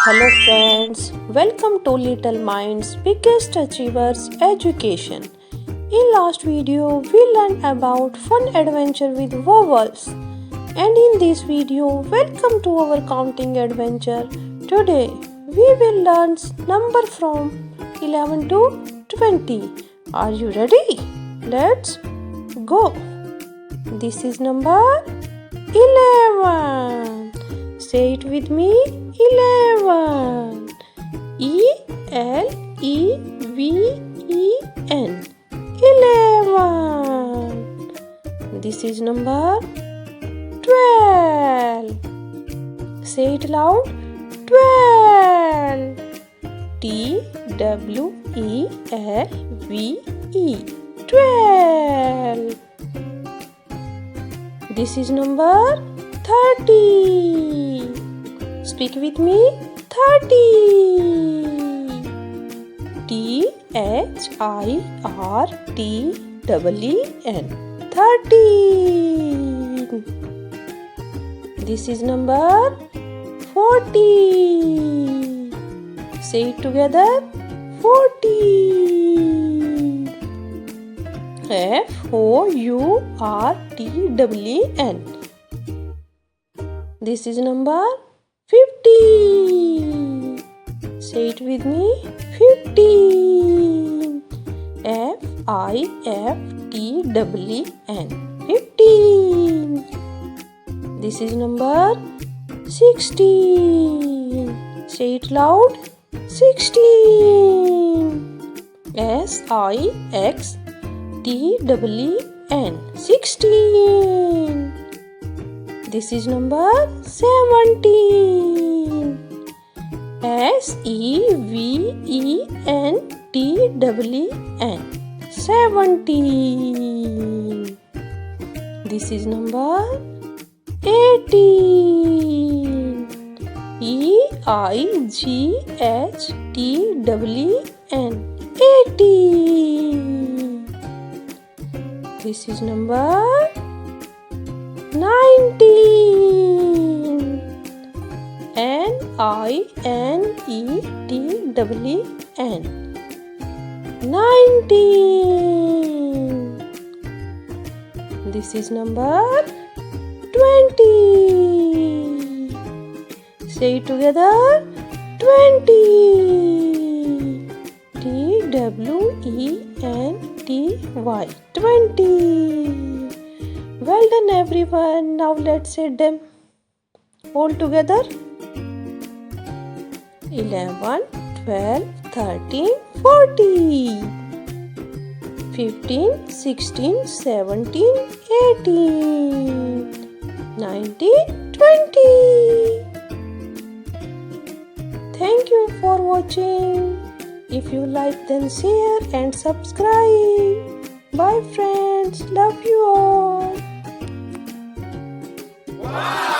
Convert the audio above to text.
Hello friends, welcome to Little Minds Biggest Achievers Education. In last video, we learned about fun adventure with vowels. And in this video, welcome to our counting adventure. Today, we will learn number from 11 to 20. Are you ready? Let's go. This is number 11. Say it with me. 11. E-L-E-V-E-N. 11. This is number 12. Say it loud. 12. T-W-E-L-V-E. 12. This is number 30. Speak with me. 30. T-H-I-R-T-E-E-N. 13. This is number 40. Say it together. 40. F-O-U-R-T-E-N. This is number 50. Say it with me. 15. F-I-F-T-E-N. 15. This is number 16. Say it loud. 16. S-I-X-T-E-N. 16. This is number 17. S-E-V-E-N-T-E-N. 17. This is number 18. E-I-G-H-T-E-N. 18. This is number 19. N-I-N-E-T-E-N. 19. This is number 20. Say it together. 20. T-W-E-N-T-Y. 20. Well done everyone. Now let's say them all together. 11, 12, 13, 14. 15, 16, 17, 18. 19, 20. Thank you for watching. If you like, then share and subscribe. Bye friends. Love you all. Wow!